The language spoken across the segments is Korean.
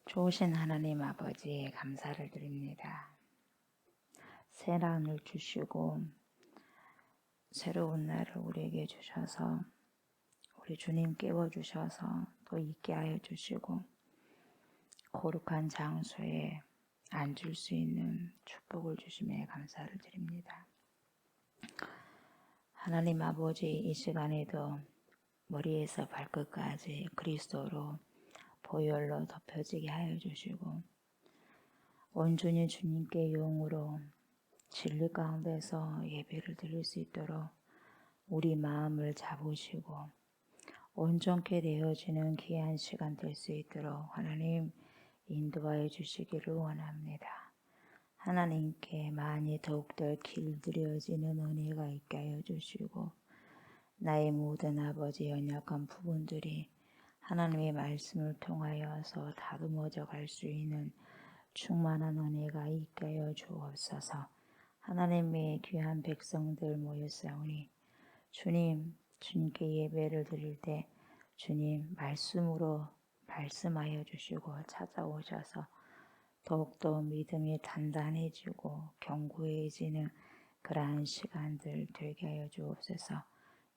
좋으신 하나님 아버지에 감사를 드립니다. 새 날을 주시고 새로운 날을 우리에게 주셔서 우리 주님 깨워주셔서 또 있게 하여 주시고 거룩한 장소에 앉을 수 있는 축복을 주심에 감사를 드립니다. 하나님 아버지, 이 시간에도 머리에서 발끝까지 그리스도로 보혈로 덮여지게 하여 주시고 온전히 주님께 영으로 진리 가운데서 예배를 드릴 수 있도록 우리 마음을 잡으시고 온전케 되어지는 귀한 시간 될 수 있도록 하나님 인도하여 주시기를 원합니다. 하나님께 많이 더욱더 길들여지는 은혜가 있게 하여 주시고 나의 모든 아버지 연약한 부분들이 하나님의 말씀을 통하여서 다듬어져 갈 수 있는 충만한 은혜가 있게 하여 주옵소서. 하나님의 귀한 백성들 모였사오니 주님께 예배를 드릴 때 주님 말씀으로 말씀하여 주시고 찾아오셔서 더욱더 믿음이 단단해지고 견고해지는 그러한 시간들 되게 하여 주옵소서.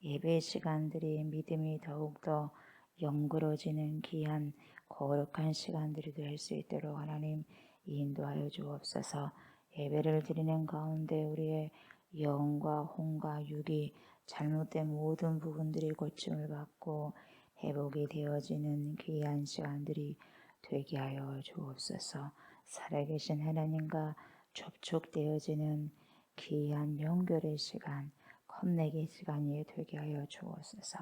예배 시간들이 믿음이 더욱더 영그러지는 귀한 거룩한 시간들이 될 수 있도록 하나님 인도하여 주옵소서. 예배를 드리는 가운데 우리의 영과 혼과 육이 잘못된 모든 부분들이 고침을 받고 회복이 되어지는 귀한 시간들이 되게 하여 주옵소서. 살아계신 하나님과 접촉되어지는 귀한 연결의 시간, 컵내기 시간이 되게 하여 주옵소서.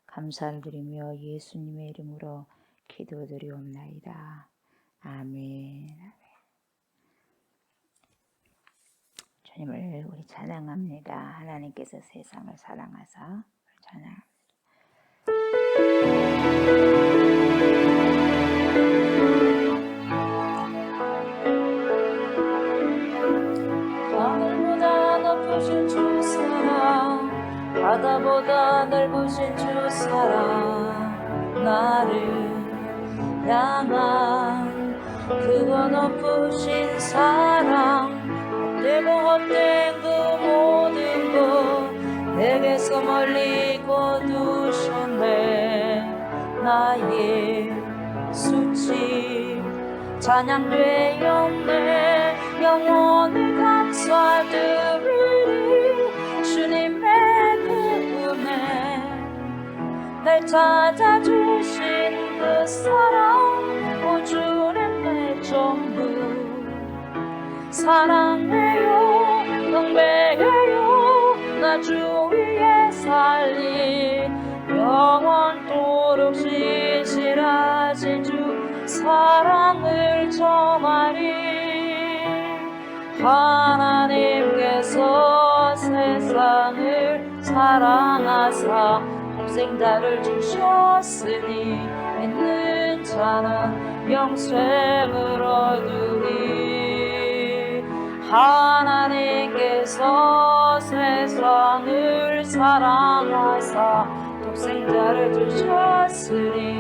감사를 드리며 예수님의 이름으로 기도드리옵나이다. 아멘. 주님을 우리 찬양합니다. 하나님께서 세상을 사랑하사 찬양합니다. 하늘보다 높으신 주 사랑, 바다보다 넓으신 주 사랑, 나를 향한 그거 높으신 사랑, 헛되고 헛된 그 모든 것 내게서 멀리 거두셨네. 나의 수치 찬양되었네. 영원히 감사드리리. 주님의 그 은혜 날 찾아주신 그 사랑, 오 주님 내 전부 사랑해요, 경배해요. 나 주 위에 살리 영원토록 신실하신 주 사랑을 전하리. 하나님께서 세상을 사랑하사 독생자를 주셨으니 믿는 자는 영생을 얻으리. 하나님께서 세상을 사랑하사 독생자를 주셨으니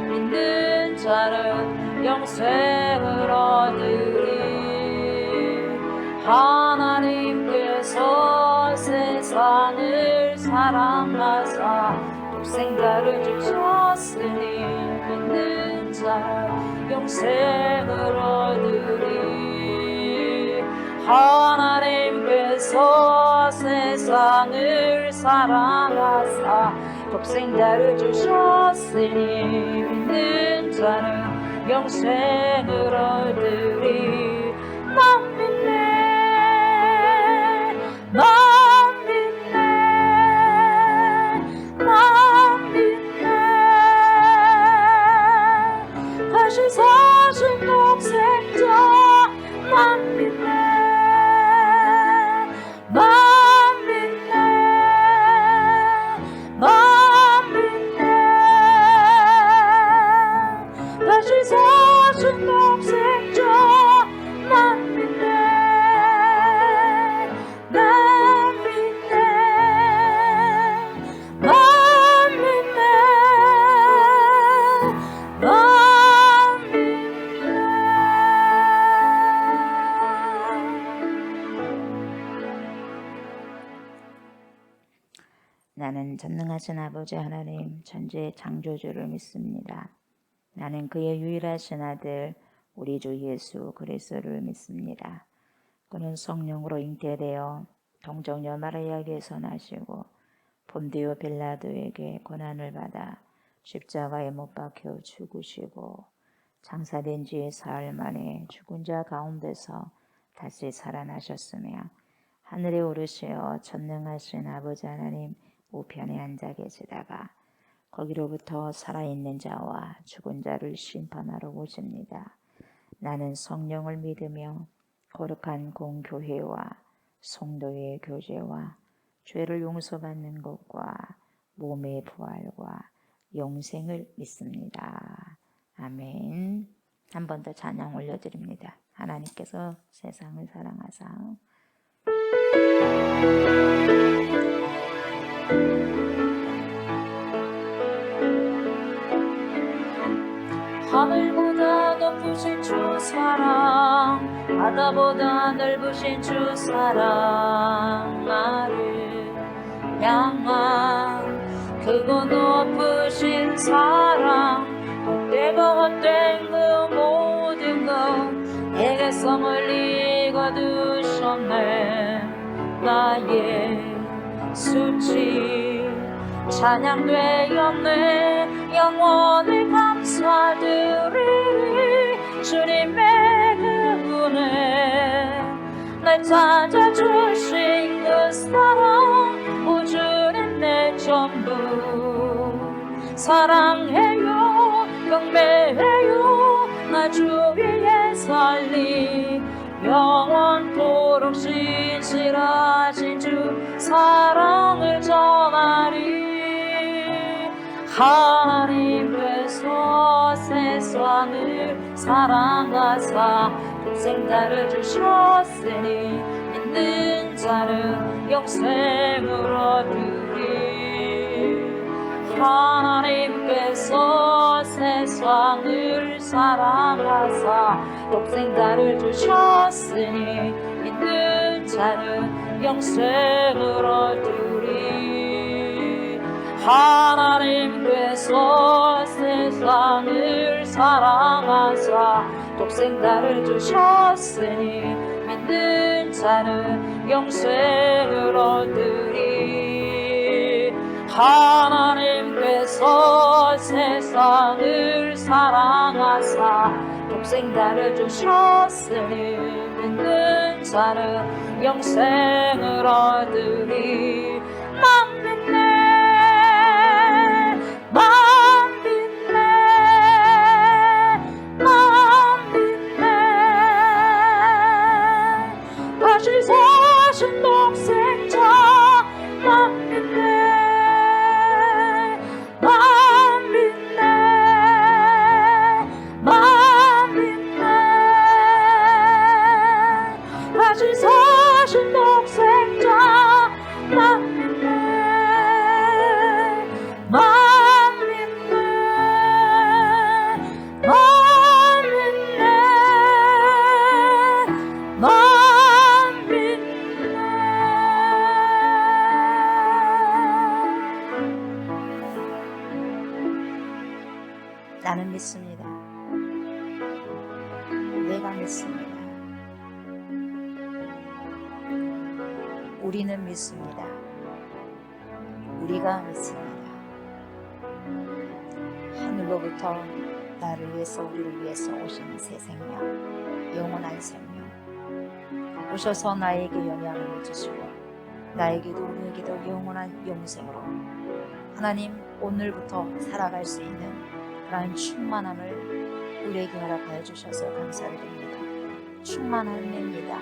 믿는 자는 영생을 얻으리. 하나님께서 세상을 사랑하사 독생자를 주셨으니 믿는 자는 영생을 얻으리. 하나님께서 세상을 사랑하사 독생자를 주셨으니 믿는 자는 영생을 얻으리. 난 믿네, 난 믿네, 난 믿네. 다시 사신 독생자 난 믿네, 난 믿네, 난 믿네. 다시 사신 독생자 난 믿네, 난 믿네, 난 믿네, 난 믿네. 나는 전능하신 아버지 하나님 천지의 창조주를 믿습니다. 나는 그의 유일하신 아들 우리 주 예수 그리스도를 믿습니다. 그는 성령으로 잉태되어 동정녀 마리아에게서 나시고 본디오 빌라도에게 고난을 받아 십자가에 못 박혀 죽으시고 장사된 지 사흘 만에 죽은 자 가운데서 다시 살아나셨으며 하늘에 오르시어 전능하신 아버지 하나님 우편에 앉아 계시다가 거기로부터 살아있는 자와 죽은 자를 심판하러 오십니다. 나는 성령을 믿으며 거룩한 공교회와 성도의 교제와 죄를 용서받는 것과 몸의 부활과 영생을 믿습니다. 아멘. 한 번 더 찬양 올려드립니다. 하나님께서 세상을 사랑하사 하늘보다 높으신 주 사랑, 바다보다 넓으신 주 사랑, 나를 향한 크고 높으신 사랑, 헛되고 헛된 그 모든 것 내게서 멀리 거두셨네. 나의 수치 찬양되었네. 영원히 감사드리리. 주님의 그 은혜 날 찾아주신 그 사랑, 오 주님 내 전부 사랑해요 경배해요. 나 주 위에 살리 영원토록 신실하신 주 사랑을 전하리. 하나님께서 세상을 사랑하사 동생 나를 주셨으니 믿는 자는 영생을 얻으리. 하나님께서 세상을 사랑하사 독생 자를 주셨으니 믿는 자는 영생을 얻으리. 하나님께서 세상을 사랑하사 독생 자를 주셨으니 믿는 자는 영생을 얻으리. 하나님께서 세상을 사랑하사 독생 자를 주셨으니 믿는 자는 영생을 얻으리. 난 믿네 난 믿네 난 믿네. 다시 사신 독생자 난 믿네 난 믿네 난 믿네. 다시 사신 독생자 난 믿네 난 믿네 난 믿네 난 믿네. 나는 믿습니다. 내가 믿습니다. 우리는 믿습니다. 우리가 믿습니다. 하늘로부터 나를 위해서 우리를 위해서 오신 새 생명, 영원한 생명 오셔서 나에게 영향을 주시고 나에게도 우리에게도 영원한 영생으로 하나님 오늘부터 살아갈 수 있는 그러한 충만함을 우리에게 허락하여 주셔서 감사를 드립니다. 충만함입니다.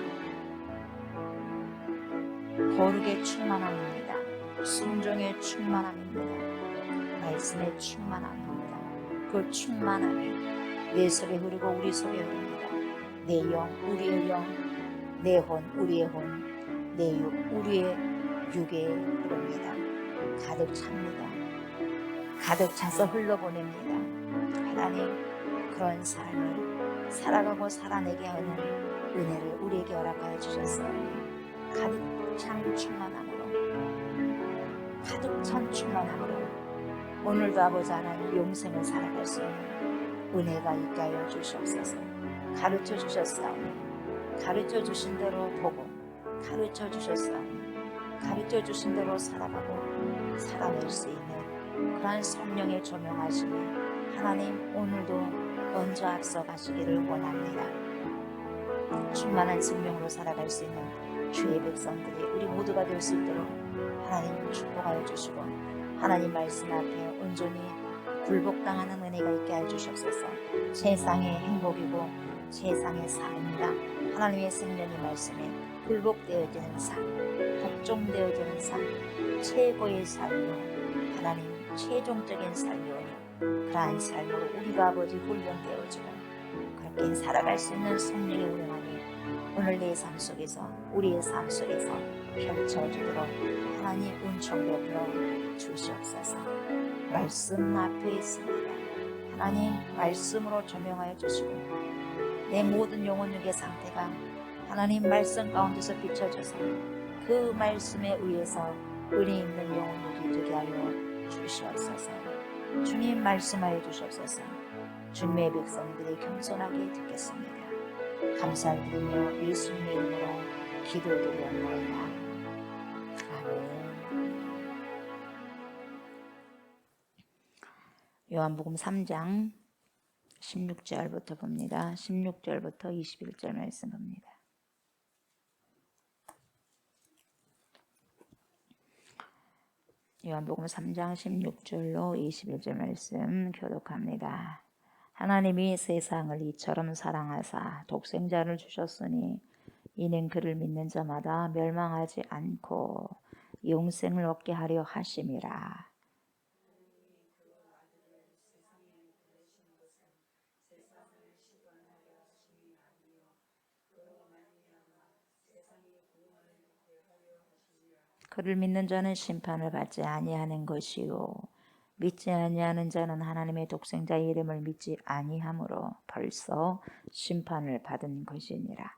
거룩의 충만함입니다. 순종의 충만함입니다. 말씀의 충만함입니다. 그 충만함이 내 속에 흐르고 우리 속에 흐릅니다. 내 영, 우리의 영, 내 혼, 우리의 혼, 내 육, 우리의 육에 흐릅니다. 가득 찹니다. 가득 차서 흘러보냅니다. 하나님 그런 삶을 살아가고 살아내게 하는 은혜를 우리에게 허락하여 주셨사오니 가득 찬 충만함으로 가득 찬 충만함으로 오늘도 아버지 하나님 영생을 살아갈 수 있는 은혜가 있게 하여 주시옵소서. 가르쳐 주셨사오니 가르쳐 주신 대로 보고 가르쳐 주셨사오니 가르쳐 주신 대로 살아가고 살아낼 수 있는 그러한 성령의 조명하심이 하나님 오늘도 먼저 앞서 가시기를 원합니다. 충만한 생명으로 살아갈 수 있는 주의 백성들이 우리 모두가 될 수 있도록 하나님 축복하여 주시고 하나님 말씀 앞에 온전히 굴복당하는 은혜가 있게 해 주시옵소서. 세상의 행복이고 세상의 삶이다. 하나님의 생명의 말씀에 굴복되어지는 삶, 복종되어지는 삶, 최고의 삶으로 하나님 최종적인 삶이오니 그러한 삶으로 우리가 아버지 훈련되어지고 그렇게 살아갈 수 있는 성령의 운행함이 오늘 내 삶 속에서 우리의 삶 속에서 펼쳐지도록 하나님 은총 베풀어 주시옵소서. 말씀 앞에 있습니다. 하나님 말씀으로 조명하여 주시고 내 모든 영혼 육의 상태가 하나님 말씀 가운데서 비춰져서 그 말씀에 의해서 은혜 있는 영혼 육이 되게 하여 주시옵소서. 주님 말씀하여 주시옵소서. 주님의 백성들이 겸손하게 듣겠습니다. 감사드리며 예수님의 이름으로 기도드리옵나이다. 아멘. 요한복음 3장 16절부터 봅니다. 16절부터 21절 말씀 봅니다. 요한복음 3장 16절로 21절 말씀 교독합니다. 하나님이 세상을 이처럼 사랑하사 독생자를 주셨으니 이는 그를 믿는 자마다 멸망하지 않고 영생을 얻게 하려 하심이라. 그를 믿는 자는 심판을 받지 아니하는 것이요 믿지 아니하는 자는 하나님의 독생자의 이름을 믿지 아니하므로 벌써 심판을 받은 것이니라.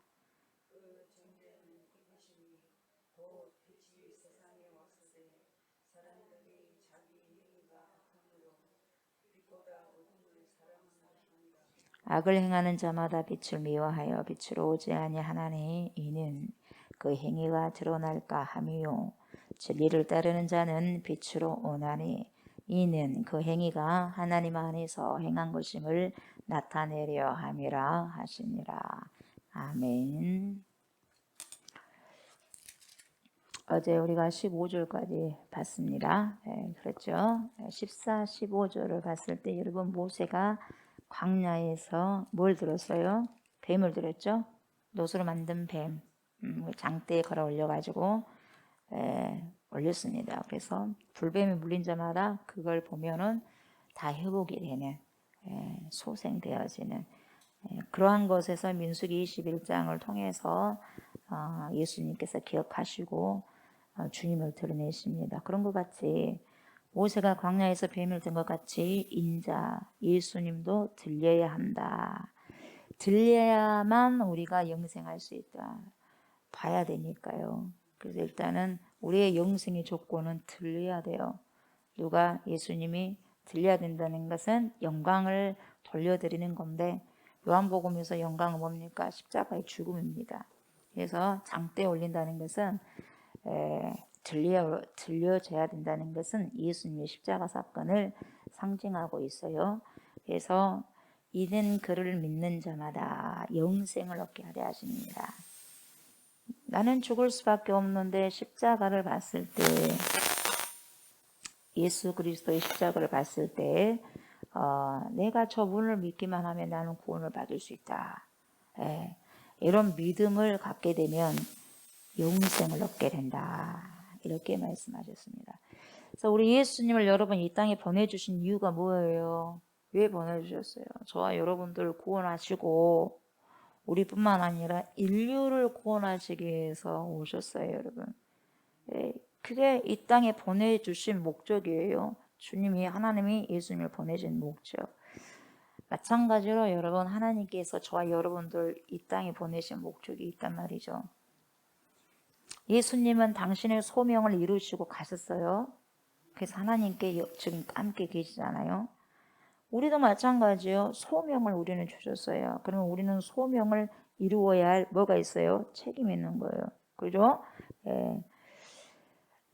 악을 행하는 자마다 빛을 미워하여 빛으로 오지 아니하나니 이는 그 행위가 드러날까 함이요 진리를 따르는 자는 빛으로 오나니 이는 그 행위가 하나님 안에서 행한 것임을 나타내려 함이라 하시니라. 아멘. 어제 우리가 15절까지 봤습니다. 그렇죠. 14, 15절을 봤을 때 여러분 모세가 광야에서 뭘 들었어요? 뱀을 들었죠. 노수로 만든 뱀 장대에 걸어 올려가지고 올렸습니다. 그래서 불뱀이 물린 자마다 그걸 보면은 다 회복이 되는 소생되어지는 그러한 것에서 민수기 21장을 통해서 예수님께서 기억하시고 주님을 드러내십니다. 그런 것 같이 모세가 광야에서 뱀을 든 것 같이 인자 예수님도 들려야 한다. 들려야만 우리가 영생할 수 있다. 봐야 되니까요. 그래서 일단은 우리의 영생의 조건은 들려야 돼요. 누가 예수님이 들려야 된다는 것은 영광을 돌려드리는 건데 요한복음에서 영광은 뭡니까? 십자가의 죽음입니다. 그래서 장대에 올린다는 것은 들려져야 된다는 것은 예수님의 십자가 사건을 상징하고 있어요. 그래서 이는 그를 믿는 자마다 영생을 얻게 하려 하십니다. 나는 죽을 수밖에 없는데 십자가를 봤을 때 예수 그리스도의 십자가를 봤을 때 내가 저분을 믿기만 하면 나는 구원을 받을 수 있다. 이런 믿음을 갖게 되면 영생을 얻게 된다. 이렇게 말씀하셨습니다. 그래서 우리 예수님을 여러분 이 땅에 보내주신 이유가 뭐예요? 왜 보내주셨어요? 저와 여러분들 구원하시고 우리뿐만 아니라 인류를 구원하시기 위해서 오셨어요, 여러분. 그게 이 땅에 보내주신 목적이에요. 주님이 하나님이 예수님을 보내신 목적. 마찬가지로 여러분 하나님께서 저와 여러분들 이 땅에 보내신 목적이 있단 말이죠. 예수님은 당신의 소명을 이루시고 가셨어요. 그래서 하나님께 지금 함께 계시잖아요. 우리도 마찬가지요. 소명을 우리는 주셨어요. 그러면 우리는 소명을 이루어야 할 뭐가 있어요? 책임이 있는 거예요. 그죠? 예.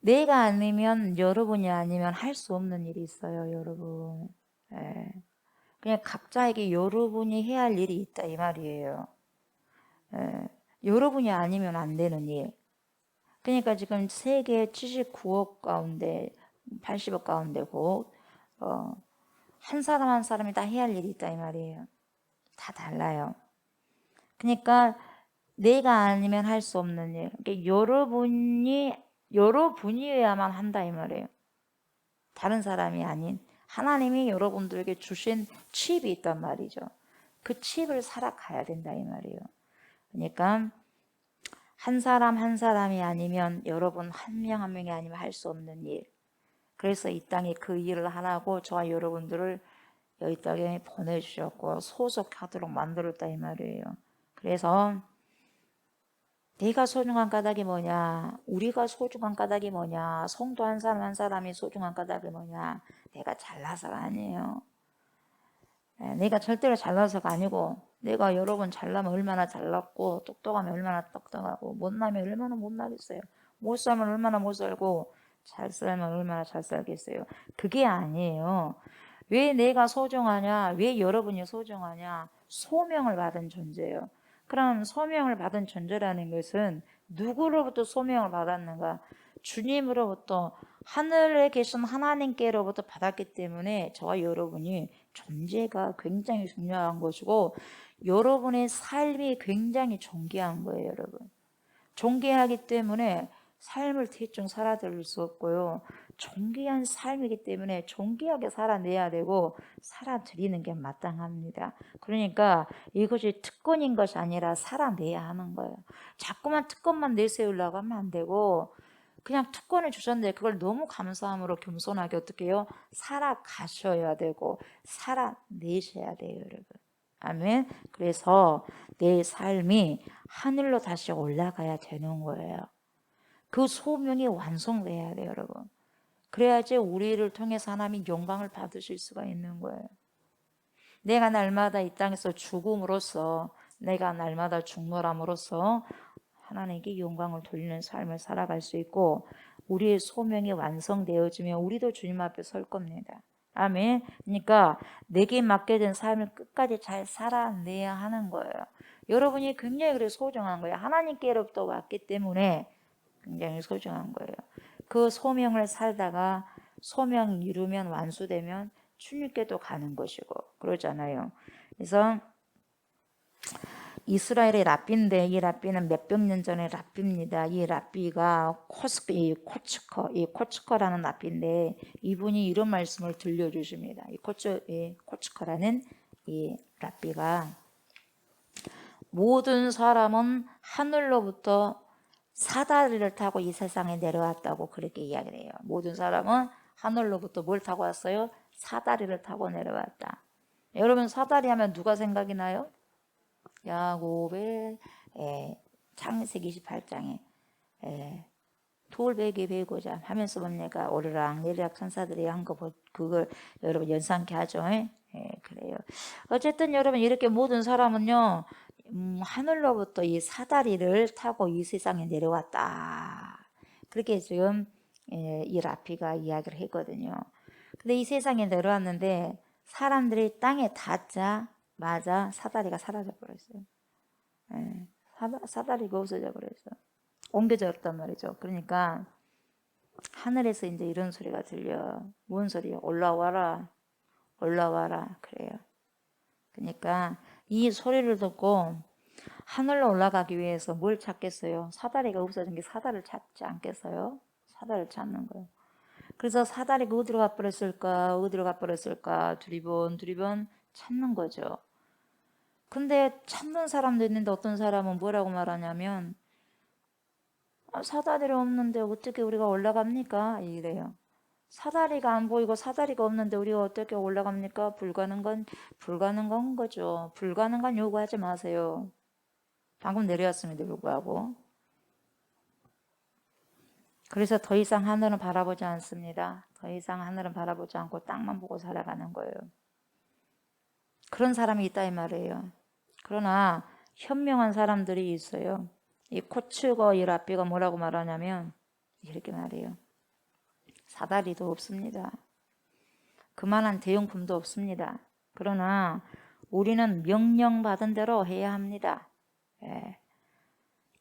내가 아니면 여러분이 아니면 할 수 없는 일이 있어요, 여러분. 예. 그냥 각자에게 여러분이 해야 할 일이 있다 이 말이에요. 예. 여러분이 아니면 안 되는 일. 그러니까 지금 세계 79억 가운데 80억 가운데 곧 한 사람 한 사람이 다 해야 할 일이 있다 이 말이에요. 다 달라요. 그러니까 내가 아니면 할 수 없는 일. 그러니까 여러분이어야만 한다 이 말이에요. 다른 사람이 아닌 하나님이 여러분들에게 주신 칩이 있단 말이죠. 그 칩을 살아가야 된다 이 말이에요. 그러니까 한 사람 한 사람이 아니면 여러분 한 명 한 명이 아니면 할 수 없는 일. 그래서 이 땅에 그 일을 하라고 저와 여러분들을 여기 땅에 보내주셨고 소속하도록 만들었다 이 말이에요. 그래서 내가 소중한 까닭이 뭐냐? 우리가 소중한 까닭이 뭐냐? 성도 한 사람 한 사람이 소중한 까닭이 뭐냐? 내가 잘나서가 아니에요. 내가 절대로 잘나서가 아니고 내가 여러분 잘나면 얼마나 잘났고 똑똑하면 얼마나 똑똑하고 못나면 얼마나 못나겠어요. 못 살면 얼마나 못 살고 잘 살면 얼마나 잘 살겠어요. 그게 아니에요. 왜 내가 소중하냐? 왜 여러분이 소중하냐? 소명을 받은 존재예요. 그럼 소명을 받은 존재라는 것은 누구로부터 소명을 받았는가? 주님으로부터 하늘에 계신 하나님께로부터 받았기 때문에 저와 여러분이 존재가 굉장히 중요한 것이고 여러분의 삶이 굉장히 존귀한 거예요, 여러분. 존귀하기 때문에 삶을 대충 살아드릴 수 없고요. 존귀한 삶이기 때문에 존귀하게 살아내야 되고 살아드리는 게 마땅합니다. 그러니까 이것이 특권인 것이 아니라 살아내야 하는 거예요. 자꾸만 특권만 내세우려고 하면 안 되고 그냥 특권을 주셨는데 그걸 너무 감사함으로 겸손하게 어떻게 해요? 살아가셔야 되고 살아내셔야 돼요, 여러분. 아멘. 그래서 내 삶이 하늘로 다시 올라가야 되는 거예요. 그 소명이 완성돼야 돼요, 여러분. 그래야지 우리를 통해서 하나님 영광을 받으실 수가 있는 거예요. 내가 날마다 이 땅에서 죽음으로써 내가 날마다 죽노람으로써 하나님께 영광을 돌리는 삶을 살아갈 수 있고 우리의 소명이 완성되어지면 우리도 주님 앞에 설 겁니다. 아멘. 그러니까 내게 맡게 된 삶을 끝까지 잘 살아내야 하는 거예요. 여러분이 굉장히 그래 소중한 거예요. 하나님께로부터 왔기 때문에 굉장히 소중한 거예요. 그 소명을 살다가 소명 이루면 완수되면 주님께도 가는 것이고 그러잖아요. 그래서 이스라엘의 랍비인데 이 랍비는 몇백 년 전의 랍비입니다. 이 랍비가 코츠커라는 랍비인데 이분이 이런 말씀을 들려주십니다. 이 코츠커라는 이 랍비가 모든 사람은 하늘로부터 사다리를 타고 이 세상에 내려왔다고 그렇게 이야기를 해요. 모든 사람은 하늘로부터 뭘 타고 왔어요? 사다리를 타고 내려왔다. 여러분 사다리 하면 누가 생각이 나요? 야곱의 창세기 28장에 돌베개 베고자 하면서 보니까 오르락 내리락 천사들이 한 거 그걸 여러분 연상케 하죠. 그래요. 어쨌든 여러분 이렇게 모든 사람은요 하늘로부터 이 사다리를 타고 이 세상에 내려왔다. 그렇게 지금 이 라피가 이야기를 했거든요. 근데 이 세상에 내려왔는데 사람들이 땅에 닿자마자 사다리가 사라져 버렸어요. 사다리가 없어져 버렸어요. 옮겨져 버렸단 말이죠. 그러니까 하늘에서 이제 이런 소리가 들려. 뭔 소리요? 올라와라, 올라와라. 그래요. 그러니까 이 소리를 듣고 하늘로 올라가기 위해서 뭘 찾겠어요? 사다리가 없어진 게 사다리를 찾지 않겠어요? 사다리를 찾는 거예요. 그래서 사다리가 어디로 가버렸을까 두리번 찾는 거죠. 근데 찾는 사람도 있는데 어떤 사람은 뭐라고 말하냐면 사다리가 없는데 어떻게 우리가 올라갑니까? 이래요. 사다리가 안 보이고 사다리가 없는데 우리가 어떻게 올라갑니까? 불가능한 거죠. 불가능한 요구하지 마세요. 방금 내려왔음에도 불구하고. 그래서 더 이상 하늘은 바라보지 않습니다. 더 이상 하늘은 바라보지 않고 땅만 보고 살아가는 거예요. 그런 사람이 있다 이 말이에요. 그러나 현명한 사람들이 있어요. 이 코츠거 이 랍비가 뭐라고 말하냐면 이렇게 말해요. 사다리도 없습니다. 그만한 대용품도 없습니다. 그러나 우리는 명령받은 대로 해야 합니다. 예.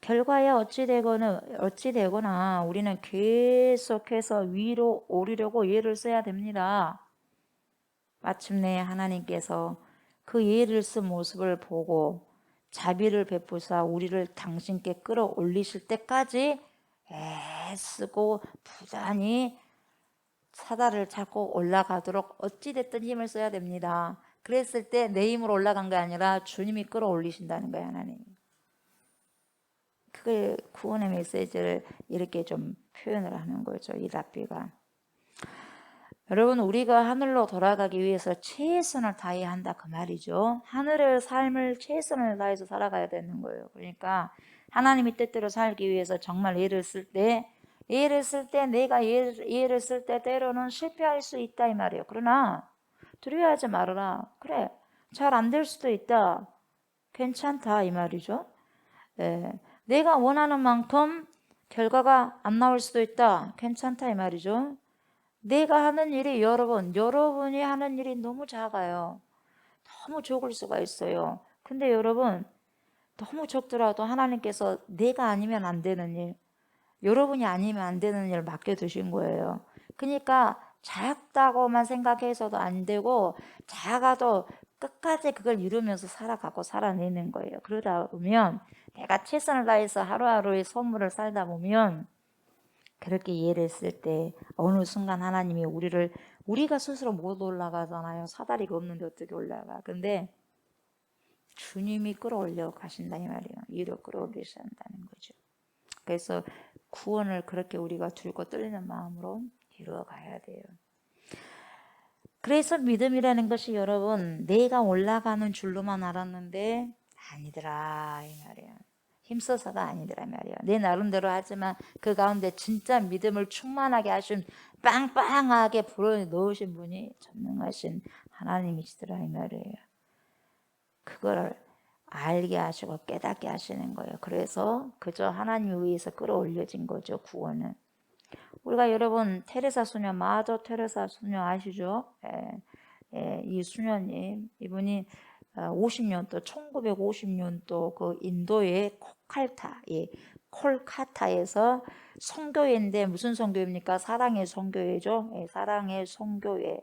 결과에 어찌되거나 우리는 계속해서 위로 오르려고 예를 써야 됩니다. 마침내 하나님께서 그 예를 쓴 모습을 보고 자비를 베푸사 우리를 당신께 끌어올리실 때까지 애쓰고 부단히 사다리를 잡고 올라가도록 어찌됐든 힘을 써야 됩니다. 그랬을 때 내 힘으로 올라간 게 아니라 주님이 끌어올리신다는 거예요, 하나님. 그걸 구원의 메시지를 이렇게 좀 표현을 하는 거죠, 이 랍비가. 여러분, 우리가 하늘로 돌아가기 위해서 최선을 다해야 한다 그 말이죠. 하늘의 삶을 최선을 다해서 살아가야 되는 거예요. 그러니까 하나님이 뜻대로 살기 위해서 정말 예를 쓸 때 내가 예를 쓸 때 때로는 실패할 수 있다 이 말이에요. 그러나 두려워하지 말아라. 그래, 잘 안 될 수도 있다. 괜찮다 이 말이죠. 예, 내가 원하는 만큼 결과가 안 나올 수도 있다. 괜찮다 이 말이죠. 내가 하는 일이 여러분이 하는 일이 너무 작아요. 너무 적을 수가 있어요. 근데 여러분, 너무 적더라도 하나님께서 내가 아니면 안 되는 일, 여러분이 아니면 안 되는 일을 맡겨두신 거예요. 그러니까 작다고만 생각해서도 안 되고 작아도 끝까지 그걸 이루면서 살아가고 살아내는 거예요. 그러다 보면 내가 최선을 다해서 하루하루의 선물을 살다 보면 그렇게 이해를 했을 때 어느 순간 하나님이 우리가 스스로 못 올라가잖아요. 사다리가 없는데 어떻게 올라가. 근데 주님이 끌어올려 가신다 이 말이에요. 위로 끌어올리신다는 거죠. 그래서 구원을 그렇게 우리가 들고 떨리는 마음으로 이루어가야 돼요. 그래서 믿음이라는 것이 여러분 내가 올라가는 줄로만 알았는데 아니더라 이 말이에요. 힘써서가 아니더라 말이에요. 내 나름대로 하지만 그 가운데 진짜 믿음을 충만하게 하신 빵빵하게 불어넣으신 분이 전능하신 하나님이시더라 이 말이에요. 그걸 알게 하시고 깨닫게 하시는 거예요. 그래서 그저 하나님에 의해서 끌어올려진 거죠. 구원은. 우리가 여러분 테레사 수녀 마더 테레사 수녀 아시죠? 이 수녀님 이분이 50년도 1950년도 그 인도의 콜카타에서 선교회인데 무슨 선교회입니까? 사랑의 선교회죠. 사랑의 선교회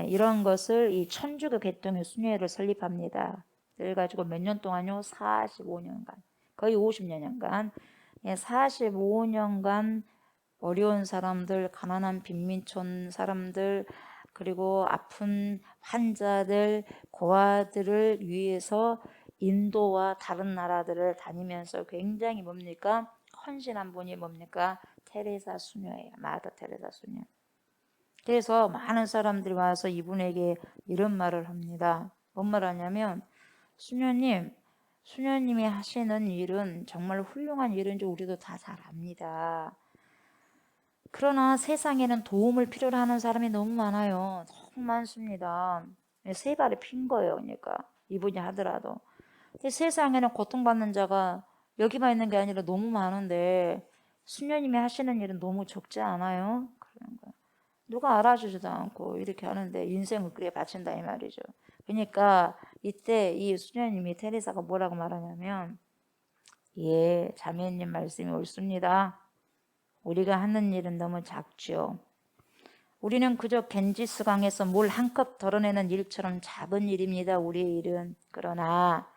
이런 것을 이 천주교 계통의 수녀회를 설립합니다. 그래가지고 몇 년 동안요? 45년간 거의 50년간 45년간 어려운 사람들, 가난한 빈민촌 사람들, 그리고 아픈 환자들, 고아들을 위해서 인도와 다른 나라들을 다니면서 굉장히 뭡니까? 헌신한 분이 뭡니까? 테레사 수녀예요. 마더 테레사 수녀. 그래서 많은 사람들이 와서 이분에게 이런 말을 합니다. 뭔 말 하냐면 수녀님이 하시는 일은 정말 훌륭한 일인지 우리도 다 잘 압니다. 그러나 세상에는 도움을 필요로 하는 사람이 너무 많아요. 너무 많습니다. 세 발에 핀 거예요. 그러니까 이분이 하더라도. 근데 세상에는 고통받는 자가 여기만 있는 게 아니라 너무 많은데 수녀님이 하시는 일은 너무 적지 않아요? 그런 거. 누가 알아주지도 않고 이렇게 하는데 인생을 그래 바친다 이 말이죠. 그러니까 이때 이 수녀님이 테레사가 뭐라고 말하냐면 예, 자매님 말씀이 옳습니다. 우리가 하는 일은 너무 작죠. 우리는 그저 겐지스 강에서 물 한 컵 덜어내는 일처럼 작은 일입니다. 우리의 일은. 그러나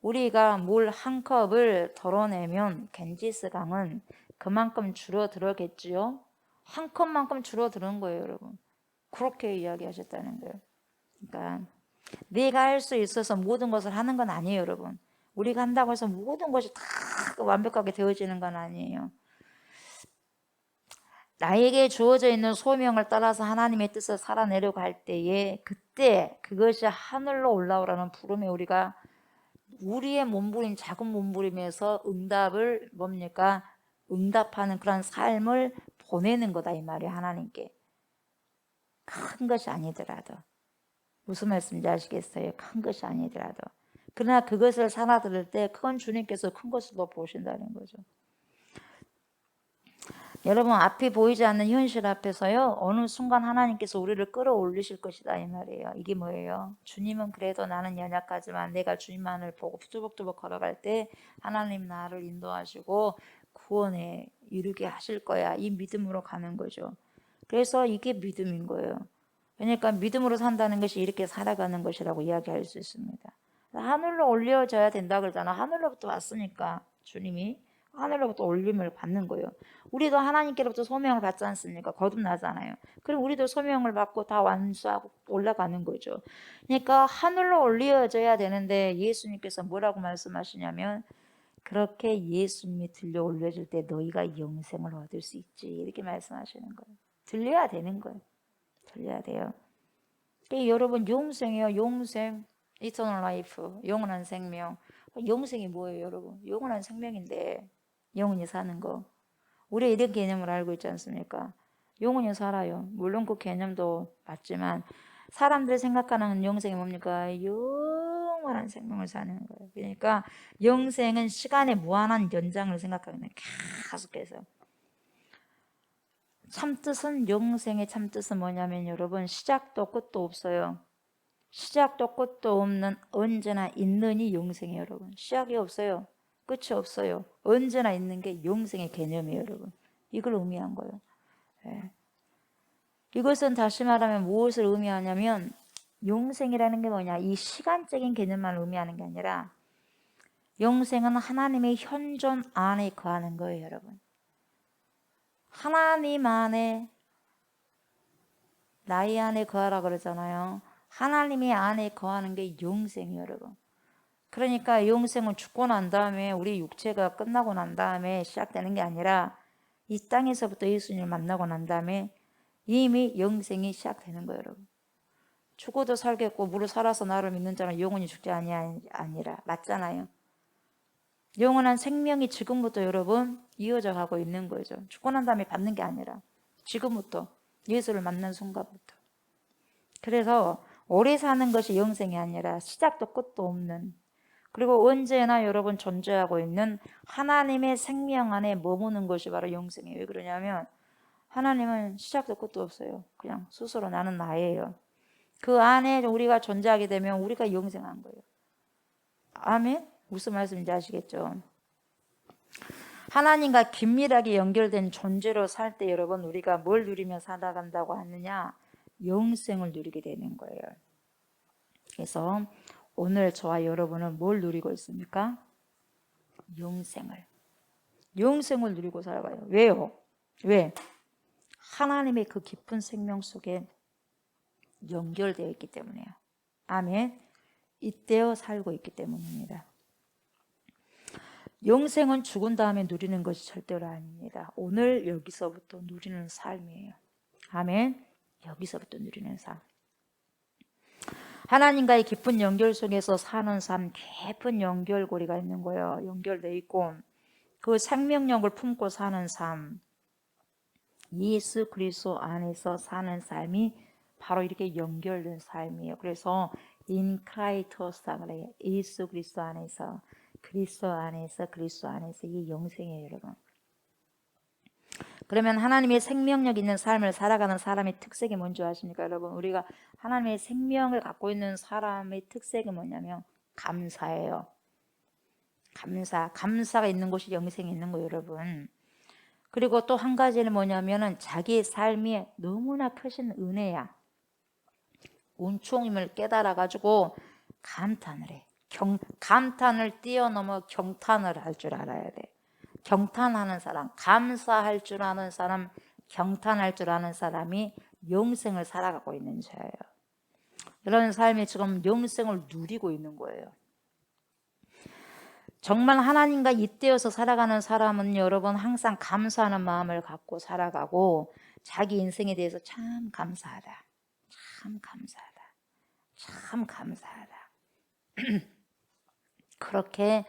우리가 물 한 컵을 덜어내면 겐지스 강은 그만큼 줄어들었겠지요. 한 컵만큼 줄어드는 거예요, 여러분. 그렇게 이야기하셨다는 거예요. 그러니까 내가 할 수 있어서 모든 것을 하는 건 아니에요, 여러분. 우리가 한다고 해서 모든 것이 다 완벽하게 되어지는 건 아니에요. 나에게 주어져 있는 소명을 따라서 하나님의 뜻을 살아내려고 할 때에 그때 그것이 하늘로 올라오라는 부름에 우리가 우리의 몸부림 작은 몸부림에서 응답을 뭡니까? 응답하는 그런 삶을 보내는 거다 이 말이에요. 하나님께. 큰 것이 아니더라도. 무슨 말씀인지 아시겠어요? 큰 것이 아니더라도. 그러나 그것을 살아들을 때 그건 주님께서 큰 것으로 보신다는 거죠. 여러분, 앞이 보이지 않는 현실 앞에서요, 어느 순간 하나님께서 우리를 끌어올리실 것이다 이 말이에요. 이게 뭐예요? 주님은 그래도 나는 연약하지만 내가 주님만을 보고 뚜벅뚜벅 걸어갈 때 하나님 나를 인도하시고 구원에 이르게 하실 거야. 이 믿음으로 가는 거죠. 그래서 이게 믿음인 거예요. 그러니까 믿음으로 산다는 것이 이렇게 살아가는 것이라고 이야기할 수 있습니다. 하늘로 올려져야 된다 그러잖아. 하늘로부터 왔으니까 주님이 하늘로부터 올림을 받는 거예요. 우리도 하나님께로부터 소명을 받지 않습니까? 거듭나잖아요. 그럼 우리도 소명을 받고 다 완수하고 올라가는 거죠. 그러니까 하늘로 올려져야 되는데 예수님께서 뭐라고 말씀하시냐면 그렇게 예수님이 들려 올려질 때 너희가 영생을 얻을 수 있지 이렇게 말씀하시는 거예요. 들려야 되는 거예요. 들려야 돼요. 여러분 영생이에요. 영생. Eternal life. 영원한 생명. 영생이 뭐예요 여러분? 영원한 생명인데 영원히 사는 거. 우리 이런 개념을 알고 있지 않습니까? 영원히 살아요. 물론 그 개념도 맞지만 사람들이 생각하는 영생이 뭡니까? 영원한 생명을 사는 거예요. 그러니까 영생은 시간의 무한한 연장을 생각하는 계속해서. 참뜻은 영생의 참뜻은 뭐냐면 여러분 시작도 끝도 없어요. 시작도 끝도 없는 언제나 있는이 영생이에요 여러분. 시작이 없어요. 끝이 없어요. 언제나 있는 게 영생의 개념이에요 여러분. 이걸 의미한 거예요. 네. 이것은 다시 말하면 무엇을 의미하냐면 영생이라는 게 뭐냐 이 시간적인 개념만 의미하는 게 아니라 영생은 하나님의 현존 안에 거하는 거예요 여러분. 하나님 안에 나의 안에 거하라 그러잖아요. 하나님의 안에 거하는 게 영생이에요 여러분. 그러니까 영생은 죽고 난 다음에 우리 육체가 끝나고 난 다음에 시작되는 게 아니라 이 땅에서부터 예수님을 만나고 난 다음에 이미 영생이 시작되는 거예요 여러분. 죽어도 살겠고 무릇 살아서 나를 믿는 자는 영원히 죽지 아니라 맞잖아요. 영원한 생명이 지금부터 여러분 이어져 가고 있는 거죠. 죽고 난 다음에 받는 게 아니라 지금부터 예수를 만난 순간부터. 그래서 오래 사는 것이 영생이 아니라 시작도 끝도 없는 그리고 언제나 여러분 존재하고 있는 하나님의 생명 안에 머무는 것이 바로 영생이에요. 왜 그러냐면 하나님은 시작도 끝도 없어요. 그냥 스스로 나는 나예요. 그 안에 우리가 존재하게 되면 우리가 영생한 거예요. 아멘? 무슨 말씀인지 아시겠죠? 하나님과 긴밀하게 연결된 존재로 살 때 여러분 우리가 뭘 누리며 살아간다고 하느냐? 영생을 누리게 되는 거예요. 그래서 오늘 저와 여러분은 뭘 누리고 있습니까? 영생을 누리고 살아가요. 왜요? 왜? 하나님의 그 깊은 생명 속에 연결되어 있기 때문이에요. 아멘. 잇대어 살고 있기 때문입니다. 영생은 죽은 다음에 누리는 것이 절대로 아닙니다. 오늘 여기서부터 누리는 삶이에요. 아멘. 여기서부터 누리는 삶. 하나님과의 깊은 연결 속에서 사는 삶, 깊은 연결고리가 있는 거예요. 연결돼 있고 그 생명력을 품고 사는 삶, 예수 그리스도 안에서 사는 삶이 바로 이렇게 연결된 삶이에요. 그래서 인크라이토스라 그래요. 예수 그리스도 안에서 그리스도 안에서 이게 영생이에요 여러분. 그러면 하나님의 생명력 있는 삶을 살아가는 사람의 특색이 뭔지 아십니까 여러분? 우리가 하나님의 생명을 갖고 있는 사람의 특색은 뭐냐면 감사예요. 감사가 있는 곳이 영생이 있는 거예요 여러분. 그리고 또 한 가지는 뭐냐면은 자기의 삶이 너무나 크신 은혜야. 은총임을 깨달아 가지고 감탄을 해. 감탄을 뛰어넘어 경탄을 할 줄 알아야 돼. 경탄하는 사람, 감사할 줄 아는 사람, 경탄할 줄 아는 사람이 영생을 살아가고 있는 자예요. 이런 삶이 지금 영생을 누리고 있는 거예요. 정말 하나님과 잇대어서 살아가는 사람은 여러분 항상 감사하는 마음을 갖고 살아가고 자기 인생에 대해서 참 감사하다. 참 감사하다. 참 감사하다. 그렇게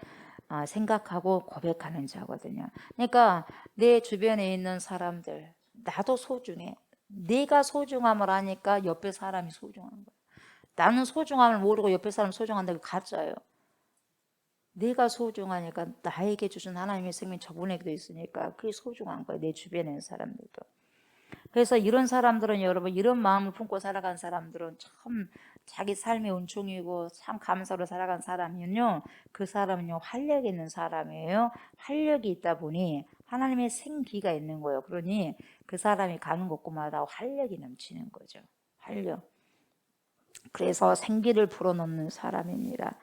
생각하고 고백하는 자거든요. 그러니까 내 주변에 있는 사람들, 나도 소중해. 내가 소중함을 아니까 옆에 사람이 소중한 거야. 나는 소중함을 모르고 옆에 사람 소중한다고 가짜예요. 내가 소중하니까 나에게 주신 하나님의 생명 저분에게도 있으니까 그게 소중한 거예요. 내 주변에 있는 사람들도. 그래서 이런 사람들은 여러분, 이런 마음을 품고 살아간 사람들은 참 자기 삶의 은총이고 참 감사로 살아간 사람이면요, 그 사람은요 활력 있는 사람이에요. 활력이 있다 보니 하나님의 생기가 있는 거예요. 그러니 그 사람이 가는 곳마다 활력이 넘치는 거죠. 활력. 그래서 생기를 불어넣는 사람입니다.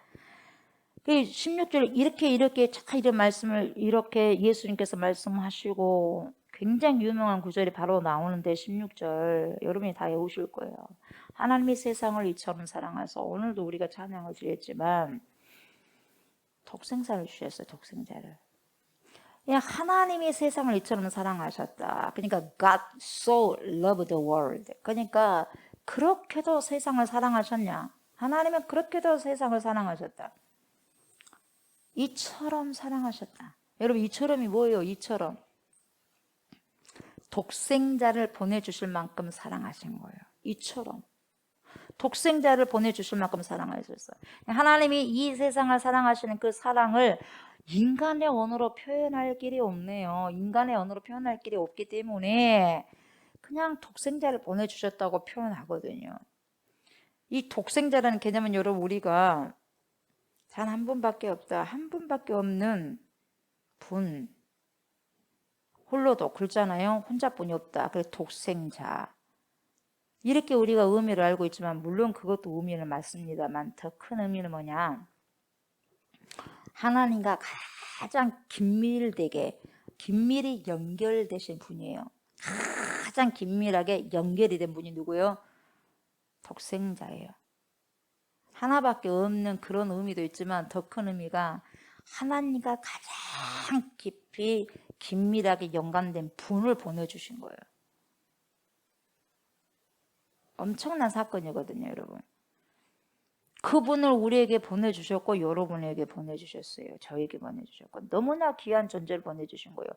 16절 이렇게 이런 말씀을 이렇게 예수님께서 말씀하시고 굉장히 유명한 구절이 바로 나오는데 16절 여러분이 다 외우실 거예요. 하나님이 세상을 이처럼 사랑하셔서, 오늘도 우리가 찬양을 드렸지만 독생자를 주셨어요. 독생자를. 그냥 하나님이 세상을 이처럼 사랑하셨다. 그러니까 God so loved the world. 그러니까 그렇게도 세상을 사랑하셨냐? 하나님은 그렇게도 세상을 사랑하셨다. 이처럼 사랑하셨다. 여러분, 이처럼이 뭐예요? 이처럼 독생자를 보내주실 만큼 사랑하신 거예요. 이처럼 독생자를 보내주실 만큼 사랑하셨어요. 하나님이 이 세상을 사랑하시는 그 사랑을 인간의 언어로 표현할 길이 없네요. 인간의 언어로 표현할 길이 없기 때문에 그냥 독생자를 보내주셨다고 표현하거든요. 이 독생자라는 개념은 여러분, 우리가 단 한 분밖에 없다, 한 분밖에 없는 분, 홀로도 굵잖아요. 혼자뿐이 없다. 그래서 독생자. 이렇게 우리가 의미를 알고 있지만 물론 그것도 의미는 맞습니다만 더 큰 의미는 뭐냐? 하나님과 가장 긴밀히 연결되신 분이에요. 가장 긴밀하게 연결이 된 분이 누구예요? 독생자예요. 하나밖에 없는 그런 의미도 있지만 더 큰 의미가 하나님과 가장 깊이 긴밀하게 연관된 분을 보내주신 거예요. 엄청난 사건이거든요, 여러분. 그분을 우리에게 보내주셨고 여러분에게 보내주셨어요. 저에게 보내주셨고 너무나 귀한 존재를 보내주신 거예요.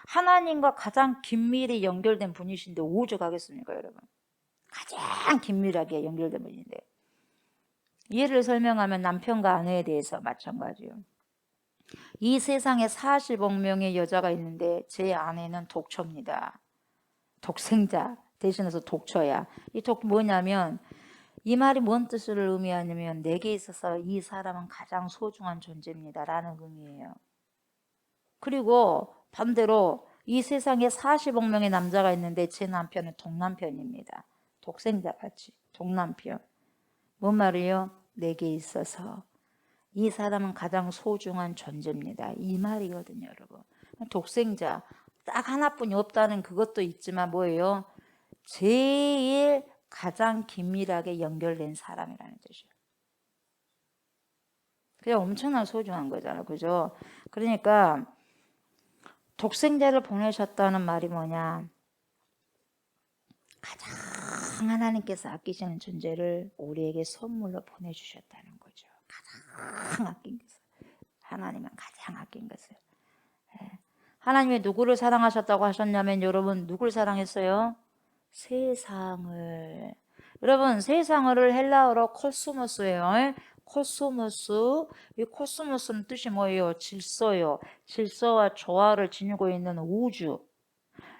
하나님과 가장 긴밀히 연결된 분이신데 오죽하겠습니까, 여러분? 가장 긴밀하게 연결된 분인데. 예를 설명하면 남편과 아내에 대해서 마찬가지요. 이 세상에 40억 명의 여자가 있는데 제 아내는 독초입니다. 독생자 대신해서 독초야. 이 독 뭐냐면, 이 말이 뭔 뜻을 의미하냐면 내게 있어서 이 사람은 가장 소중한 존재입니다 라는 의미예요. 그리고 반대로 이 세상에 40억 명의 남자가 있는데 제 남편은 독남편입니다. 독생자같이 독남편. 뭔 말이에요? 내게 있어서 이 사람은 가장 소중한 존재입니다. 이 말이거든요, 여러분. 독생자 딱 하나뿐이 없다는 그것도 있지만 뭐예요? 제일 가장 긴밀하게 연결된 사람이라는 뜻이에요. 그게 엄청난 소중한 거잖아요. 그죠? 그러니까 독생자를 보내셨다는 말이 뭐냐? 가장 하나님께서 아끼시는 존재를 우리에게 선물로 보내주셨다는 거죠. 가장 아낀 것을. 하나님은 가장 아낀 것을. 하나님이 누구를 사랑하셨다고 하셨냐면 여러분, 누굴 사랑했어요? 세상을. 여러분, 세상을 헬라어로 코스모스예요. 코스모스. 이 코스모스는 뜻이 뭐예요? 질서요. 질서와 조화를 지니고 있는 우주,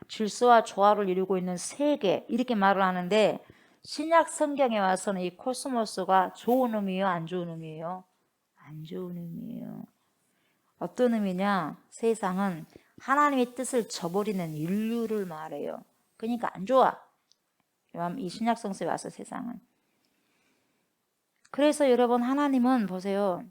질서와 조화를 이루고 있는 세계, 이렇게 말을 하는데 신약 성경에 와서는 이 코스모스가 좋은 의미예요? 안 좋은 의미예요? 안 좋은 의미예요. 어떤 의미냐? 세상은 하나님의 뜻을 저버리는 인류를 말해요. 그러니까 안 좋아. 이 신약 성서에 와서 세상은. 그래서 여러분, 하나님은 보세요.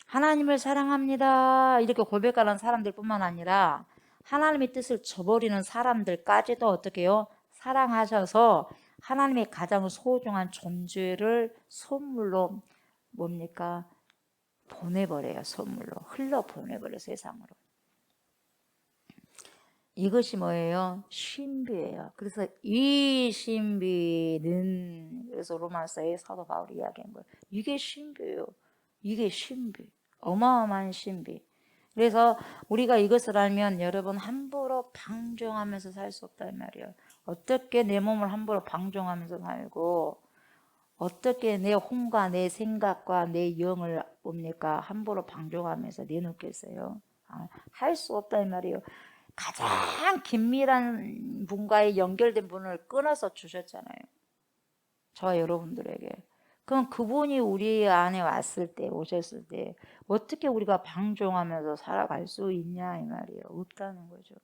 하나님을 사랑합니다 이렇게 고백하는 사람들뿐만 아니라 하나님의 뜻을 저버리는 사람들까지도 어떻게 해요? 사랑하셔서 하나님의 가장 소중한 존재를 선물로 뭡니까? 보내버려요. 선물로 흘러 보내버려요. 세상으로. 이것이 뭐예요? 신비예요. 그래서 이 신비는, 그래서 로마서의 사도 바울이 이야기한 거예요. 이게 신비예요. 이게 신비. 어마어마한 신비. 그래서 우리가 이것을 알면 여러분 함부로 방종하면서 살 수 없다 이 말이에요. 어떻게 내 몸을 함부로 방종하면서 살고 어떻게 내 혼과 내 생각과 내 영을 뭡니까 함부로 방종하면서 내놓겠어요. 할 수 없다 이 말이에요. 가장 긴밀한 분과의 연결된 분을 끊어서 주셨잖아요. 저와 여러분들에게. 그럼 그분이 우리 안에 왔을 때, 오셨을 때 어떻게 우리가 방종하면서 살아갈 수 있냐 이 말이에요. 없다는 거죠.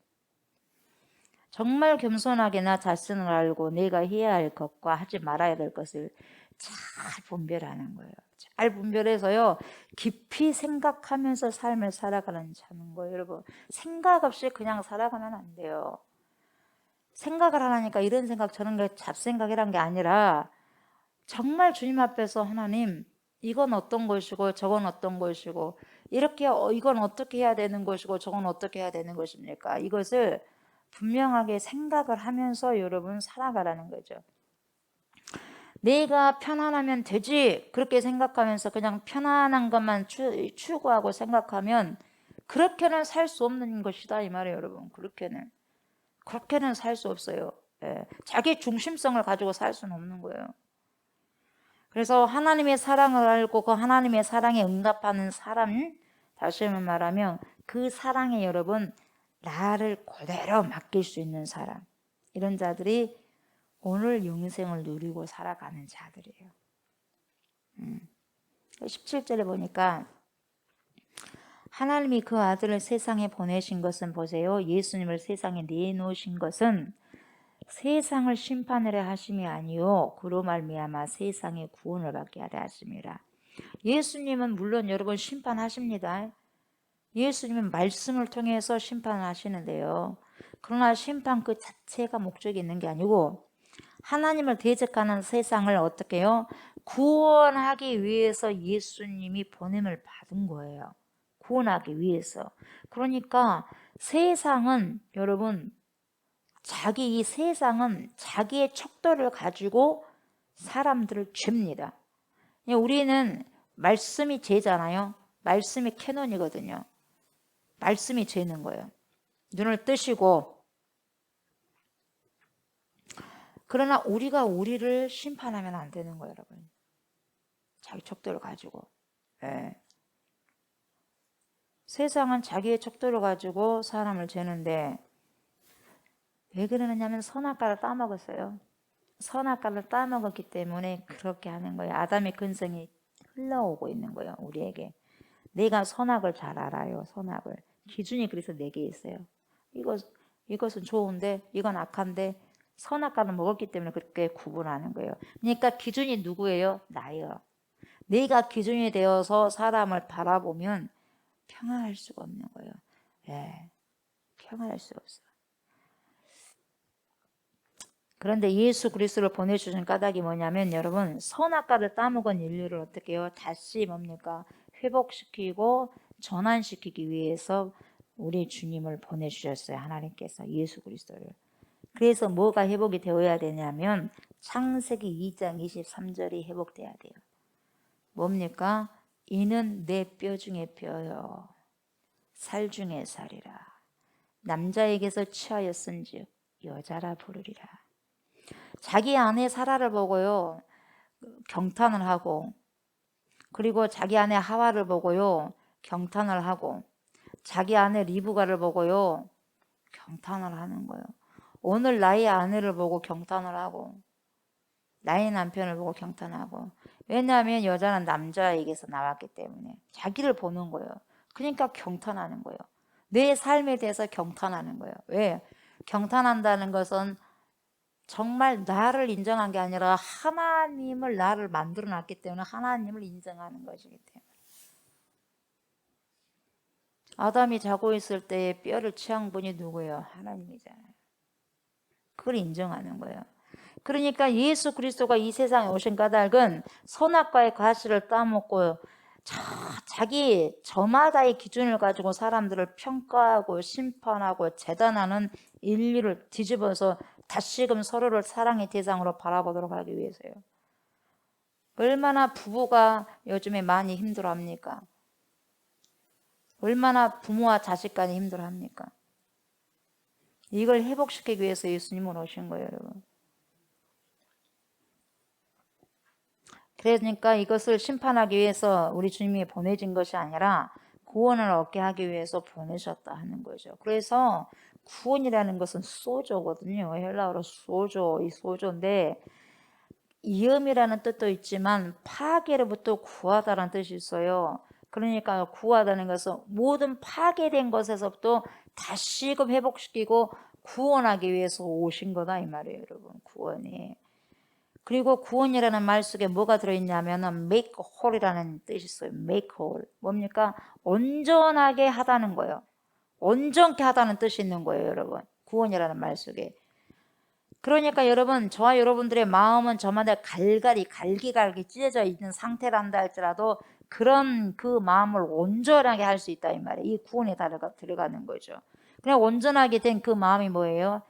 정말 겸손하게 나 자신을 알고 내가 해야 할 것과 하지 말아야 될 것을 잘 분별하는 거예요. 잘 분별해서요. 깊이 생각하면서 삶을 살아가는 거예요. 여러분 생각 없이 그냥 살아가면 안 돼요. 생각을 하라니까 이런 생각 저런 게 잡생각이란 게 아니라 정말 주님 앞에서 하나님 이건 어떤 것이고 저건 어떤 것이고 이렇게 이건 어떻게 해야 되는 것이고 저건 어떻게 해야 되는 것입니까? 이것을 분명하게 생각을 하면서 여러분 살아가라는 거죠. 내가 편안하면 되지 그렇게 생각하면서 그냥 편안한 것만 추구하고 생각하면 그렇게는 살 수 없는 것이다 이 말이에요. 여러분 그렇게는 살 수 없어요. 예. 자기 중심성을 가지고 살 수는 없는 거예요. 그래서 하나님의 사랑을 알고 그 하나님의 사랑에 응답하는 사람, 다시 한번 말하면 그 사랑에 여러분 나를 그대로 맡길 수 있는 사람, 이런 자들이 오늘 영생을 누리고 살아가는 자들이에요. 17절에 보니까 하나님이 그 아들을 세상에 보내신 것은 보세요. 예수님을 세상에 내놓으신 것은 세상을 심판하려 하심이 아니요 그로 말미암아 세상의 구원을 받게 하려 하심이라. 예수님은 물론 여러분 심판하십니다. 예수님은 말씀을 통해서 심판하시는데요. 그러나 심판 그 자체가 목적이 있는 게 아니고 하나님을 대적하는 세상을 어떻게 해요? 구원하기 위해서 예수님이 보냄을 받은 거예요. 구원하기 위해서. 그러니까 세상은 여러분 이 세상은 자기의 척도를 가지고 사람들을 쥡니다. 우리는 말씀이 죄잖아요. 말씀이 캐논이거든요. 말씀이 죄는 거예요. 눈을 뜨시고. 그러나 우리가 우리를 심판하면 안 되는 거예요, 여러분. 자기 척도를 가지고. 네. 세상은 자기의 척도를 가지고 사람을 죄는데 왜 그러느냐면 선악과를 따먹었어요. 선악과를 따먹었기 때문에 그렇게 하는 거예요. 아담의 근성이 흘러오고 있는 거예요. 우리에게. 내가 선악을 잘 알아요. 선악을. 기준이 그래서 4개 있어요. 이것은 좋은데 이건 악한데 선악과를 먹었기 때문에 그렇게 구분하는 거예요. 그러니까 기준이 누구예요? 나예요. 내가 기준이 되어서 사람을 바라보면 평안할 수가 없는 거예요. 예, 평안할 수가 없어요. 그런데 예수 그리스도를 보내주신 까닭이 뭐냐면 여러분 선악과를 따먹은 인류를 어떻게 해요? 다시 뭡니까? 회복시키고 전환시키기 위해서 우리 주님을 보내주셨어요. 하나님께서 예수 그리스도를. 그래서 뭐가 회복이 되어야 되냐면 창세기 2장 23절이 회복돼야 돼요. 뭡니까? 이는 내 뼈 중에 뼈요 살 중에 살이라. 남자에게서 취하였은즉 여자라 부르리라. 자기 안에 사라를 보고요 경탄을 하고, 그리고 자기 안에 하와를 보고요 경탄을 하고, 자기 안에 리브가를 보고요 경탄을 하는 거예요. 오늘 나의 아내를 보고 경탄을 하고 나의 남편을 보고 경탄하고. 왜냐하면 여자는 남자에게서 나왔기 때문에 자기를 보는 거예요. 그러니까 경탄하는 거예요. 내 삶에 대해서 경탄하는 거예요. 왜? 경탄한다는 것은 정말 나를 인정한 게 아니라 하나님을 나를 만들어 놨기 때문에 하나님을 인정하는 것이기 때문에. 아담이 자고 있을 때 뼈를 취한 분이 누구예요? 하나님이잖아요. 그걸 인정하는 거예요. 그러니까 예수 그리스도가 이 세상에 오신 까닭은 선악과의 과실을 따먹고 자기 저마다의 기준을 가지고 사람들을 평가하고 심판하고 재단하는 인류를 뒤집어서 다시금 서로를 사랑의 대상으로 바라보도록 하기 위해서요. 얼마나 부부가 요즘에 많이 힘들어합니까? 얼마나 부모와 자식 간에 힘들어합니까? 이걸 회복시키기 위해서 예수님은 오신 거예요, 여러분. 그러니까 이것을 심판하기 위해서 우리 주님이 보내진 것이 아니라 구원을 얻게 하기 위해서 보내셨다 하는 거죠. 그래서 구원이라는 것은 소조거든요. 헬라어로 소조, 이 소조인데 이음이라는 뜻도 있지만 파괴로부터 구하다라는 뜻이 있어요. 그러니까 구하다는 것은 모든 파괴된 것에서부터 다시금 회복시키고 구원하기 위해서 오신 거다 이 말이에요, 여러분. 구원이. 그리고 구원이라는 말 속에 뭐가 들어있냐면은 make whole이라는 뜻이 있어요. make whole. 뭡니까? 온전하게 하다는 거예요. 온전케 하다는 뜻이 있는 거예요, 여러분. 구원이라는 말 속에. 그러니까 여러분, 저와 여러분들의 마음은 저마다 갈기갈기 찢어져 있는 상태란다 할지라도 그런 그 마음을 온전하게 할 수 있다 이 말이에요. 이 구원에 들어가는 거죠. 그냥 온전하게 된 그 마음이 뭐예요?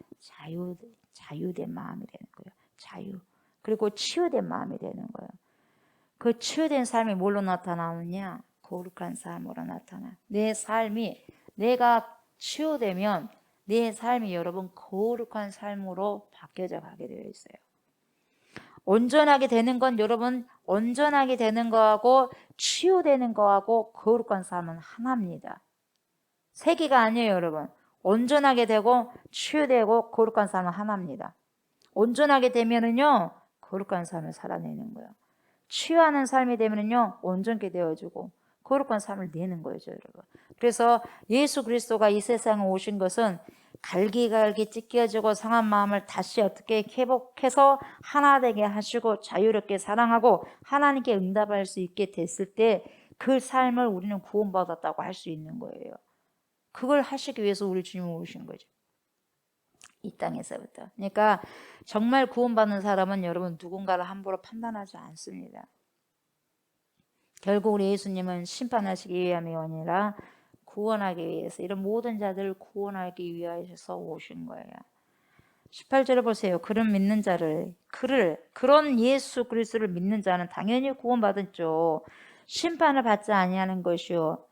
자유된 마음이 되는 거예요. 자유. 그리고 치유된 마음이 되는 거예요. 그 치유된 삶이 뭘로 나타나느냐? 거룩한 삶으로 나타나. 내 삶이 내가 치유되면 내 삶이 여러분 거룩한 삶으로 바뀌어져 가게 되어 있어요. 온전하게 되는 건 여러분 온전하게 되는 거하고 치유되는 거하고 거룩한 삶은 하나입니다. 세 개가 아니에요, 여러분. 온전하게 되고 치유되고 거룩한 삶은 하나입니다. 온전하게 되면은요 거룩한 삶을 살아내는 거예요. 치유하는 삶이 되면은요 온전케 되어주고 거룩한 삶을 내는 거죠, 여러분. 그래서 예수 그리스도가 이 세상에 오신 것은 갈기갈기 찢겨지고 상한 마음을 다시 어떻게 회복해서 하나 되게 하시고 자유롭게 사랑하고 하나님께 응답할 수 있게 됐을 때 그 삶을 우리는 구원받았다고 할 수 있는 거예요. 그걸 하시기 위해서 우리 주님이 오신 거죠. 이 땅에서부터. 그러니까 정말 구원받는 사람은 여러분 누군가를 함부로 판단하지 않습니다. 결국 우리 예수님은 심판하시기 위함이 아니라 구원하기 위해서 이런 모든 자들을 구원하기 위하여서 오신 거예요. 18절을 보세요. 그런 믿는 자를 그런 예수 그리스도를 믿는 자는 당연히 구원받았죠. 심판을 받지 아니하는 것이요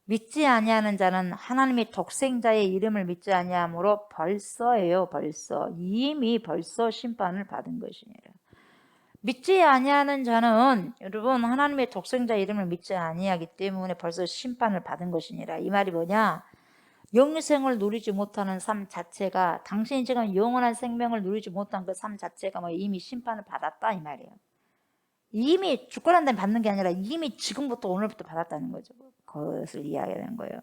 믿지 아니하는 자는 하나님의 독생자의 이름을 믿지 아니하므로 이미 벌써 심판을 받은 것이니라. 믿지 아니하는 자는 여러분 하나님의 독생자 이름을 믿지 아니하기 때문에 벌써 심판을 받은 것이니라. 이 말이 뭐냐? 영생을 누리지 못하는 삶 자체가 당신이 지금 영원한 생명을 누리지 못한 그 삶 자체가 뭐 이미 심판을 받았다 이 말이에요. 이미 죽고 난 다음에 받는 게 아니라 이미 지금부터 오늘부터 받았다는 거죠. 그것을 이야기하는 거예요.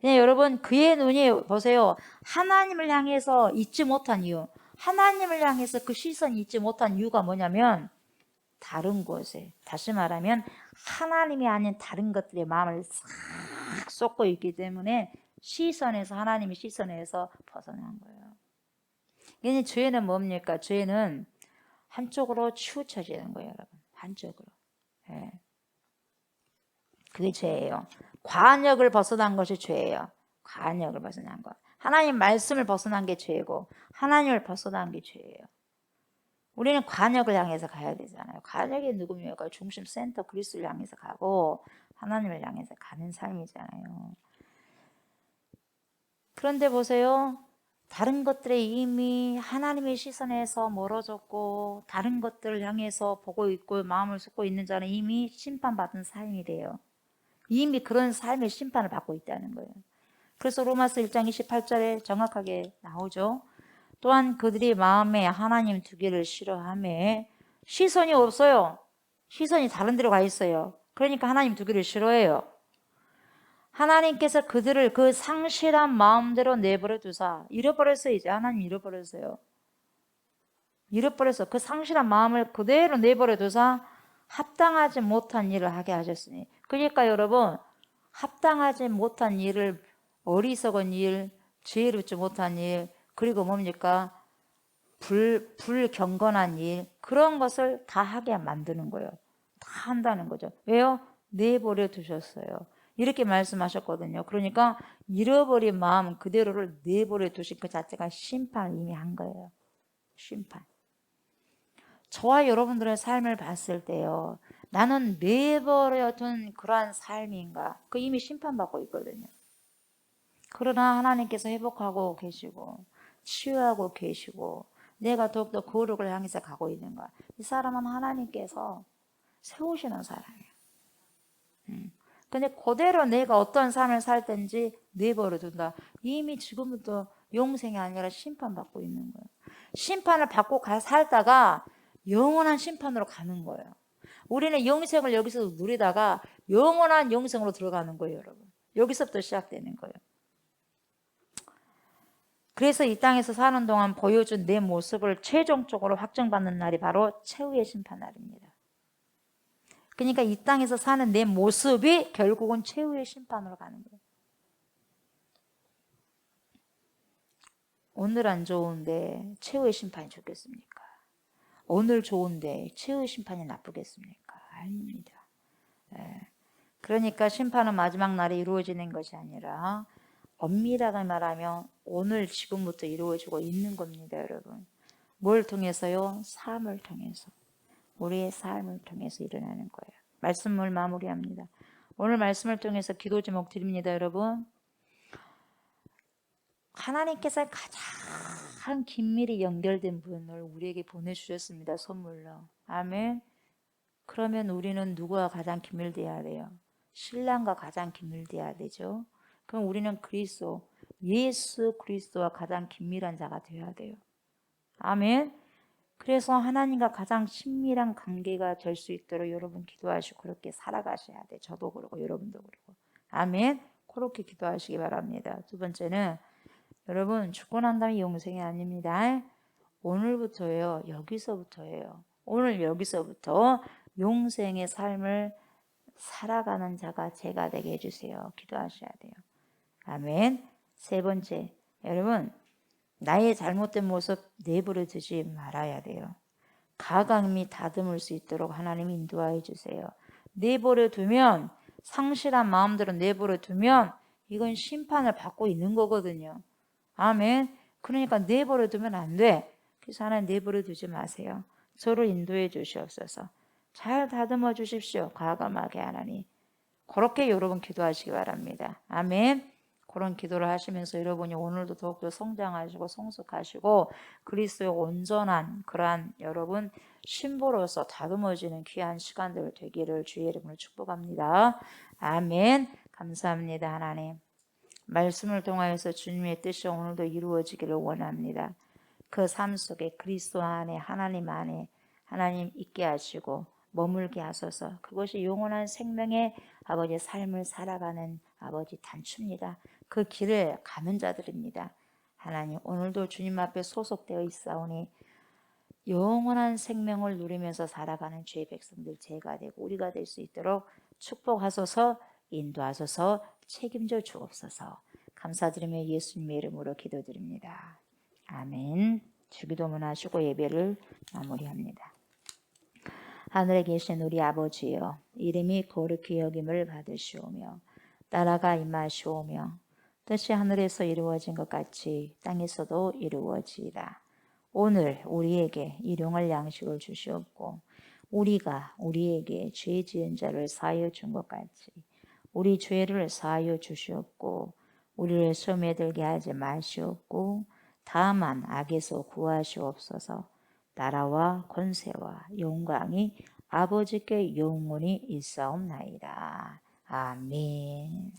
그냥 여러분 그의 눈이 보세요. 하나님을 향해서 잊지 못한 이유, 하나님을 향해서 그 시선이 잊지 못한 이유가 뭐냐면 다른 곳에, 다시 말하면 하나님이 아닌 다른 것들의 마음을 싹 쏟고 있기 때문에 하나님의 시선에서 벗어난 거예요. 이게 죄는 뭡니까? 죄는 한쪽으로 치우쳐지는 거예요, 여러분. 한쪽으로. 예. 그게 죄예요. 관역을 벗어난 것이 죄예요. 관역을 벗어난 것. 하나님 말씀을 벗어난 게 죄고 하나님을 벗어난 게 죄예요. 우리는 관역을 향해서 가야 되잖아요. 관역이 누굽니까? 중심 센터 그리스도를 향해서 가고 하나님을 향해서 가는 삶이잖아요. 그런데 보세요. 다른 것들이 이미 하나님의 시선에서 멀어졌고 다른 것들을 향해서 보고 있고 마음을 쏟고 있는 자는 이미 심판받은 삶이 돼요. 이미 그런 삶의 심판을 받고 있다는 거예요. 그래서 로마서 1장 28절에 정확하게 나오죠. 또한 그들이 마음에 하나님 두기를 싫어하며 시선이 없어요. 시선이 다른 데로 가 있어요. 그러니까 하나님 두기를 싫어해요. 하나님께서 그들을 그 상실한 마음대로 내버려 두사 잃어버렸어요. 이제 하나님 잃어버렸어요. 잃어버려서 그 상실한 마음을 그대로 내버려 두사 합당하지 못한 일을 하게 하셨으니 그러니까 여러분 합당하지 못한 일을 어리석은 일, 지혜롭지 못한 일 그리고 뭡니까? 불경건한 일 그런 것을 다 하게 만드는 거예요. 다 한다는 거죠. 왜요? 내버려 두셨어요. 이렇게 말씀하셨거든요. 그러니까 잃어버린 마음 그대로를 내버려 두신 그 자체가 심판을 이미 한 거예요. 심판. 저와 여러분들의 삶을 봤을 때요. 나는 내버려둔 그러한 삶인가? 그 이미 심판받고 있거든요. 그러나 하나님께서 회복하고 계시고 치유하고 계시고 내가 더욱더 거룩을 향해서 가고 있는 거야. 이 사람은 하나님께서 세우시는 사람이에요. 근데 그대로 내가 어떤 삶을 살든지 내버려 둔다. 이미 지금부터 영생이 아니라 심판받고 있는 거예요. 심판을 받고 살다가 영원한 심판으로 가는 거예요. 우리는 영생을 여기서 누리다가 영원한 영생으로 들어가는 거예요, 여러분. 여기서부터 시작되는 거예요. 그래서 이 땅에서 사는 동안 보여준 내 모습을 최종적으로 확정받는 날이 바로 최후의 심판 날입니다. 그러니까 이 땅에서 사는 내 모습이 결국은 최후의 심판으로 가는 거예요. 오늘 안 좋은데 최후의 심판이 좋겠습니까? 오늘 좋은데 최후의 심판이 나쁘겠습니까? 아닙니다. 그러니까 심판은 마지막 날에 이루어지는 것이 아니라 엄밀하게 말하면 오늘 지금부터 이루어지고 있는 겁니다, 여러분. 뭘 통해서요? 삶을 통해서. 우리의 삶을 통해서 일어나는 거예요. 말씀을 마무리합니다. 오늘 말씀을 통해서 기도 제목 드립니다, 여러분. 하나님께서 가장 긴밀히 연결된 분을 우리에게 보내주셨습니다, 선물로. 아멘. 그러면 우리는 누구와 가장 긴밀돼야 돼요? 신랑과 가장 긴밀돼야 되죠. 그럼 우리는 그리스도, 예수 그리스도와 가장 긴밀한 자가 되어야 돼요. 아멘. 그래서 하나님과 가장 친밀한 관계가 될 수 있도록 여러분 기도하시고 그렇게 살아가셔야 돼. 저도 그러고 여러분도 그러고. 아멘. 그렇게 기도하시기 바랍니다. 두 번째는 여러분 죽고 난 다음에 영생이 아닙니다. 오늘부터예요. 여기서부터예요. 오늘 여기서부터 영생의 삶을 살아가는 자가 제가 되게 해주세요. 기도하셔야 돼요. 아멘. 세 번째, 여러분 나의 잘못된 모습 내버려 두지 말아야 돼요. 가감히 다듬을 수 있도록 하나님 인도하여 주세요. 내버려 두면 상실한 마음대로 내버려 두면 이건 심판을 받고 있는 거거든요. 아멘. 그러니까 내버려 두면 안 돼. 그래서 하나님 내버려 두지 마세요. 저를 인도해 주시옵소서. 잘 다듬어 주십시오. 과감하게 하나님. 그렇게 여러분 기도하시기 바랍니다. 아멘. 그런 기도를 하시면서 여러분이 오늘도 더욱더 성장하시고 성숙하시고 그리스도의 온전한 그러한 여러분 신부로서 다듬어지는 귀한 시간들 되기를 주의 이름으로 축복합니다. 아멘. 감사합니다, 하나님. 말씀을 통하여서 주님의 뜻이 오늘도 이루어지기를 원합니다. 그 삶 속에 그리스도 안에 하나님 안에 하나님 있게 하시고 머물게 하소서. 그것이 영원한 생명의 아버지의 삶을 살아가는 아버지 단추입니다. 그 길을 가는 자들입니다. 하나님 오늘도 주님 앞에 소속되어 있사오니 영원한 생명을 누리면서 살아가는 주의 백성들 제가 되고 우리가 될 수 있도록 축복하소서. 인도하소서. 책임져 주옵소서. 감사드리며 예수님의 이름으로 기도드립니다. 아멘. 주기도문 하시고 예배를 마무리합니다. 하늘에 계신 우리 아버지여, 이름이 거룩히 여김을 받으시오며 나라가 임하시오며 뜻이 하늘에서 이루어진 것 같이 땅에서도 이루어지이다. 오늘 우리에게 일용할 양식을 주시옵고 우리가 우리에게 죄 지은 자를 사하여 준 것 같이 우리 죄를 사하여 주시옵고 우리를 시험에 들게 하지 마시옵고 다만 악에서 구하시옵소서. 나라와 권세와 영광이 아버지께 영원히 있사옵나이다. 아멘.